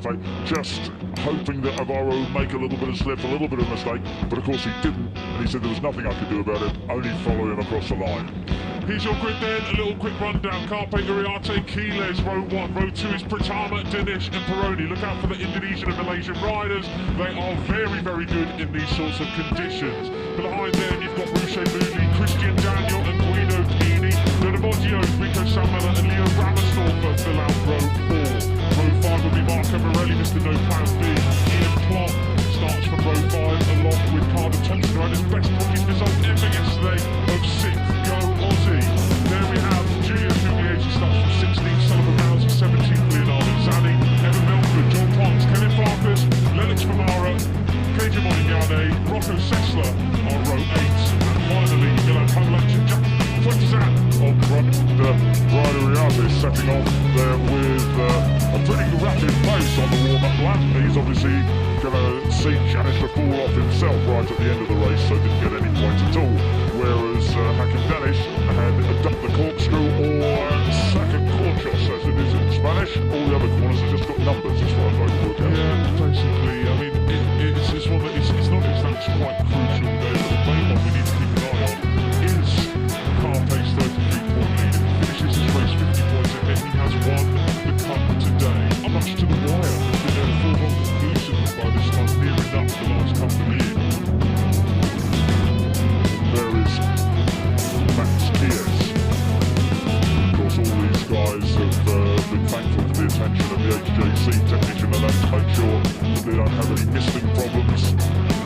Carpe, just hoping that Alvaro would make a little bit of slip, a little bit of mistake, but of course he didn't, and he said there was nothing I could do about it, only follow him across the line. Here's your grid then, a little quick rundown. Carpe, Uriarte, Quiles, row 1. Row 2 is Pratama, Danish and Peroni. Look out for the Indonesian and Malaysian riders. They are very, very good in these sorts of conditions. Behind there, you've got Ruche Mooney, Christian Daniel and Guido Pini. The Navogios, Rico Samela and Leo Ramastorfer fill out row 4. Row 5 will be Marco Morelli, Mr. No Plan B. Ian Plot starts from row 5 along with Carter Thompson, who had his best pocket result ever yesterday of 6th. Go Aussie. There we have Julius Hugliese starts from 16th, Sullivan Rousey 17th, Leonardo Zani, Evan Melford, John Ponce, Kevin Farkas, Lennox Famara, Keita Modignane, Rocco Sessler on row 8, and finally Milan Pavlak and Jack Fuentezan on front. Ryder Uriarte is setting off there with a pretty rapid pace on the warm-up lap. He's obviously going to see challenge to fall off himself right at the end of the race, so didn't get any points at all. Whereas Hakim Danish had done the corkscrew or second corchos, as it is in Spanish. All the other corners have just got numbers as far as I can work out. Yeah, basically, I mean, it's one that it's not as that's quite crucial there, but the main one we need to keep an eye on is Carpe's 33-point lead. If he finishes his race 50 points ahead, he has won the cup today. I'm much to the wire. Been there 4 holes exclusively by this time, near enough the last couple of years. There is Max Kiers. Of course, all these guys have been thankful for the attention of the HJC technician and that to make sure that they don't have any misting problems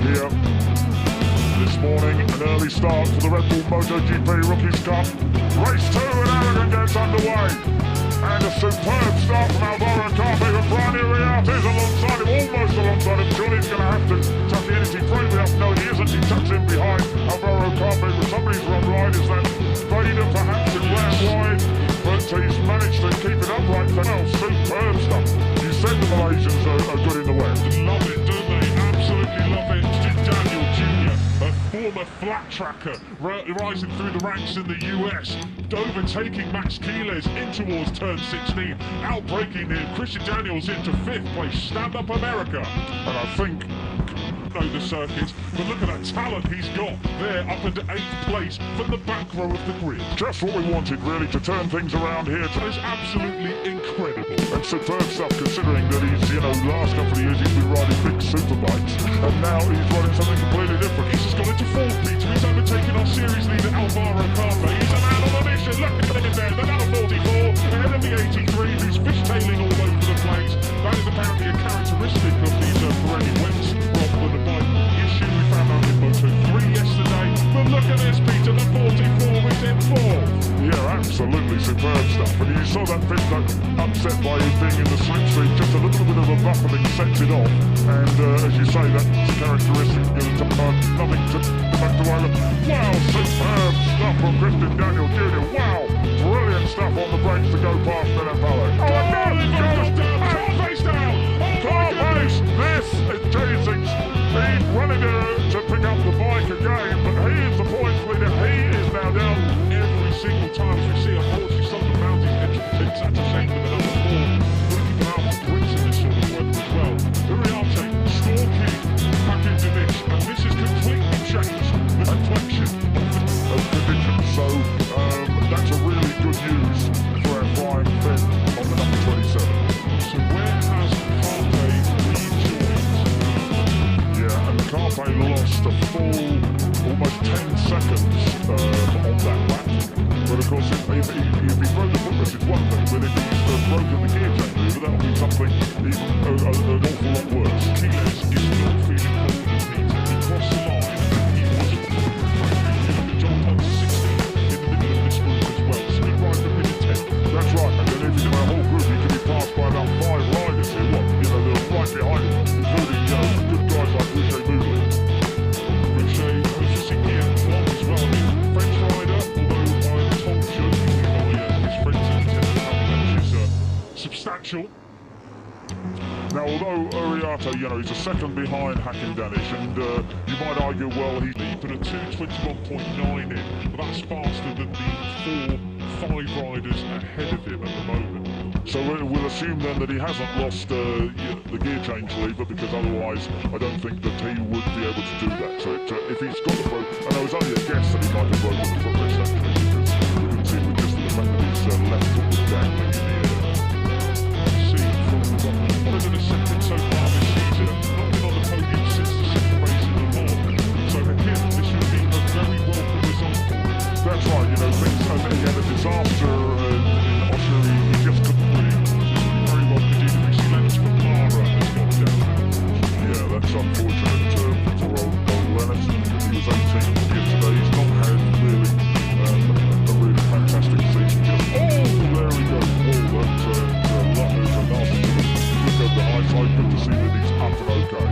here. This morning, an early start for the Redbull MotoGP Rookies Cup. Race 2 and Aragon gets underway. And a superb start from Alvaro Carpe with Brian Uriarte alongside him, almost alongside him. Johnny's going to have to tuck in. Is he bravely up? No, he isn't. He tucks in behind Alvaro Carpe, but somebody's run right. Is that Veda perhaps in left wide? But he's managed to keep it upright for now. Superb stuff. You said the Malaysians are good in the West. Love it, don't they? Absolutely love it. Daniel Jr., a former flat tracker, rising through the ranks in the US, overtaking Max Quiles in towards turn 16, outbreaking him. Christian Daniels into 5th place. Stand up America. And I think know the circuits, but look at that talent he's got there up into 8th place from the back row of the grid. Just what we wanted, really, to turn things around here. That is absolutely incredible. And superb stuff, considering that he's, last couple of years he's been riding big superbikes, and now he's riding something completely different. He's just gone into 4th, Peter. He's overtaken our series leader, Alvaro Carpe. He's a man on a mission. Look at him there. The number 44, ahead of the 83, who's fishtailing all over the place. That is apparently a characteristic of these Pirelli wins rather than a bike issue. We found out in Moto 3 yesterday. But look at this, Peter. The 44 is in 4th. Yeah, absolutely superb stuff. And you saw that piston upset by him being in the slipstream. Just a little bit of a buffeting sets it off. And as you say, that's a characteristic of the nothing to back to Ireland. Wow, superb stuff from Christian Daniel Jr. Wow, brilliant stuff on the brakes to go past Milan Pavlak. Oh, Carpe's down! Carpe's! This is chasing. He's running to pick up the bike again, but he is the points leader. He is now down. Every single time we see a horse, he's on the mountain edge of the pits. That's a shame with the number 4. We'll keep an eye on Brits in this sort of weather as well. Uriarte, stalking, back into this, and this has completely changed the complexion of conditions. So that's a really good news for our flying Finn on the number 27. So where has Carpe rejoined? Yeah, and Carpe lost a full almost 10 seconds on that lap. But of course, if he broke the footrest, it's one thing, but if he's broken the gear chain mover, that'll be something even an awful lot worse. Quiles is not feeling confident, Peter. He crossed the line, and he was John Ponce 16 in the middle of this group as well. So he rides the middle 10. That's right, and then if he's in a whole group, he can be passed by about 5 riders here. They're right behind him, including, good guys like Ruche Mooney. Ruche, Suzuki and Plot as well. I mean, French rider, although I'm told jokingly by his friends in the tennis which is substantial. Now, although Uriarte, he's a second behind Hakim Danish, and you might argue, well, he put a 2:21.9 in, but that's faster than the 4-5 riders ahead of him at the moment. So we'll assume then that he hasn't lost the the gear change lever, because otherwise I don't think that he would be able to do that. So if he's got the broke, and I was only a guess that he might have broken the footrest actually, because we couldn't see with just the fact that his left foot was dangling in the air. See from more than a second so far this season, not been on the podium since the second race in the morning. So for him, this should be a very welcome result for him. That's right, you know, things, he had a disaster in Austria, he just couldn't really Very well considered. We see Lennox from Mara has gone down. Yeah, that's unfortunate for old Lennox. He was 18th yesterday. He's not had really a really fantastic season. There he goes. There's a nasty look at the high side. Good to see that he's up and okay.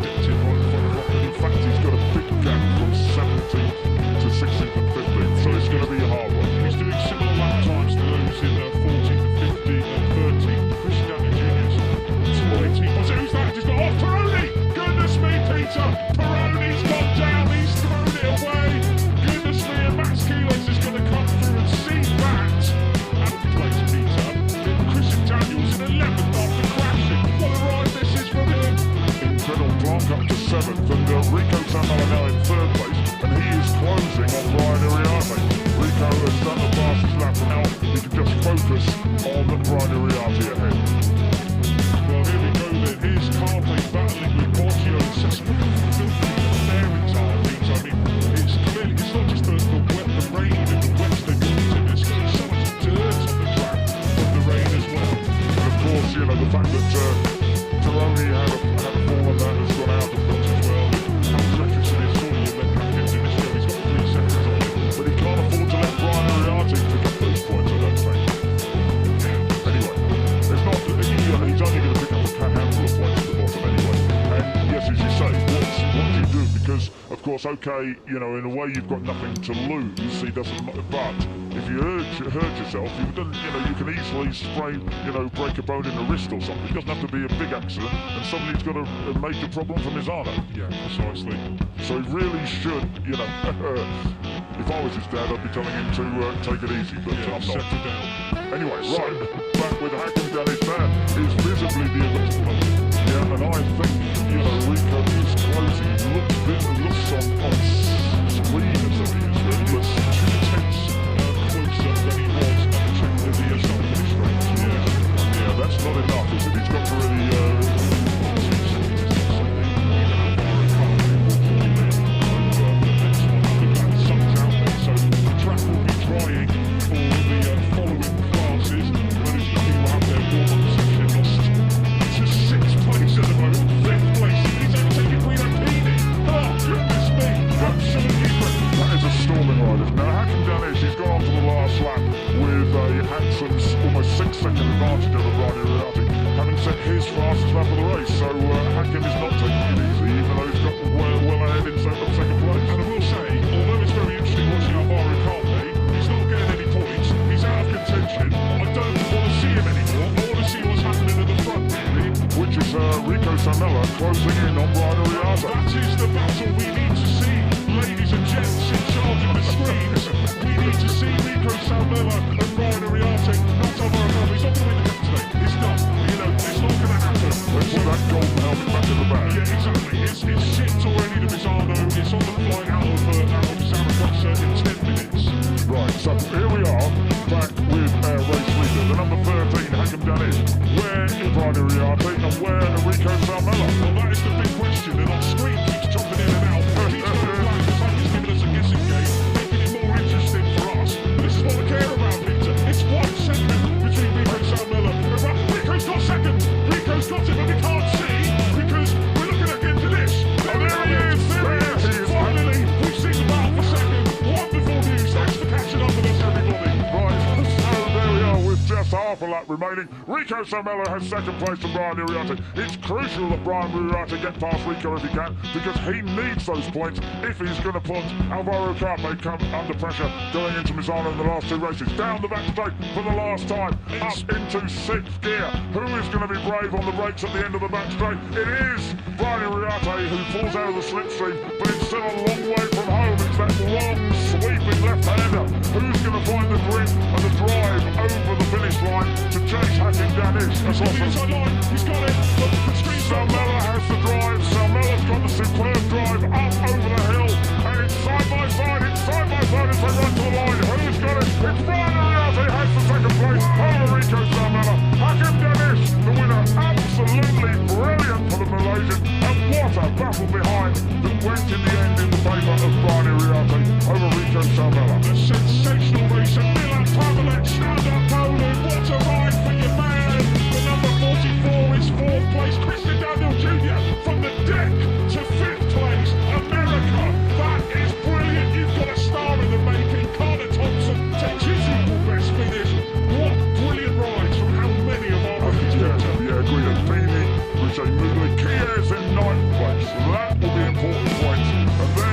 Dipped in right in front of Rocket. In fact, he's got a big gap from 17th to 16th and 15th, so it's going to be a hard one. He's doing similar lap times to those in 14th, 15th and 13th. Chris Danner Jr.'s 18th. Who's that? Just got off Peroni! Goodness me, Peter! Peroni's gone down, he's thrown it away! Goodness me, and Max Kilos is going to come through and see that! And place Peter. Christian Daniels in 11th after crashing. What a ride this is from him! Incredible Clark up to 7th, and Rico Samala now in 3rd place, and he is closing on Brian Iriarte. Rico has done the fastest lap, and now he can just focus on Brian Iriarte ahead. Well, here we go then. Here's Carpe battling with Borgio and Cessna. Bearings are things. I mean, it's clearly, it's not just the rain and the wet they've got into this. There's so much dirt on the track from the rain as well. And of course, you know, the fact that Peroni had a fall on that has gone out of front as well. Alex Richardson is sorting to let back into this show. He's got 3 seconds on it. But he can't afford to let Brian Iriarte pick up those points, I don't think. Anyway, there's not, he's only going to pick up a handful of points at the bottom anyway. And yes, as you say, what do you do? Because, of course, okay, you know, in a way you've got nothing to lose, he doesn't, but if you hurt yourself, you can easily sprain, break a bone in the wrist or something. It doesn't have to be a big accident, and suddenly he's got a major problem for Misano. Yeah, precisely. So he really should, if I was his dad, I'd be telling him to take it easy, but I'm not. Settle down. Anyway, right, back with hakim danish there is visibly the aggressive player. Yeah, and I think, Rico is closing. He looks on screen as though he is really. But 2 tenths closer than he was at the check of the start of this race. Yeah, that's not enough, is it? He's got to really, 2 seconds is not something. Even Alvaro can't over the next one. Look at that sun's out there, so the track will be drying for the following classes. But as you can will have their warm-up section lost to 6th place at the moment. 5th place, he's overtaking Guido Pini. Oh, goodness me, absolutely incredible. that is a storming ride. Now, hakim danish, he's gone on to the last lap with a handsome, almost 6-second advantage over Brian Iriarte, having set his fastest lap of the race. So Hakim is not taking it easy, even though he's got well ahead in second place. And I will say, although it's very interesting watching Alvaro Carpe, he's not getting any points, he's out of contention. I don't want to see him anymore. I want to see what's happening at the front, really. Which is Rico Samela closing in on Brian Iriarte. That is the battle we need to see, ladies and gents in charge of the screens. We need to see Rico Samela and Brian Iriarte. Not Alvaro Carpe, he's not going to win the cup today. It's done. It's not going to happen. Let's put that golden helmet back in the bag. Yeah, exactly. It's shipped already to Misano. It's on the flight out of Zaragoza in 10 minutes. Right, so here we are, back with our race leader, the number 13, hakim danish. Where is Brian Iriarte and where is Rico Samela? Well, that is the big question, and our screen keeps jumping in and out. He's got a plan. The fact he's given us a guessing game, making it more interesting for us. But this is what we care about, Peter. It's 1 second between Rico Samela and Rico's got second. Rico's got it, but we can't see because we're looking at him to this. There he is! Finally, we've seen the battle for second. Wonderful news. Thanks for catching up with us, everybody. Right, so there we are with just half a lap remaining. Rico Samela has second place to Brian Iriarte. It's crucial that Brian Iriarte get past Rico if he can, because he needs those points if he's going to put Alvaro Carpe come under pressure going into Misano in the last 2 races. Down the back straight for the last time, up into 6th gear. Who is going to be brave on the brakes at the end of the back straight? It is Brian Iriarte who pulls out of the slipstream, but it's still a long way from home. It's that long, sweeping left-hander. Who's going to find the grip and the drive over the finish line to chase hakim danish? He's got it. The Felice Mugli. Kies in ninth place. That will be important points. And then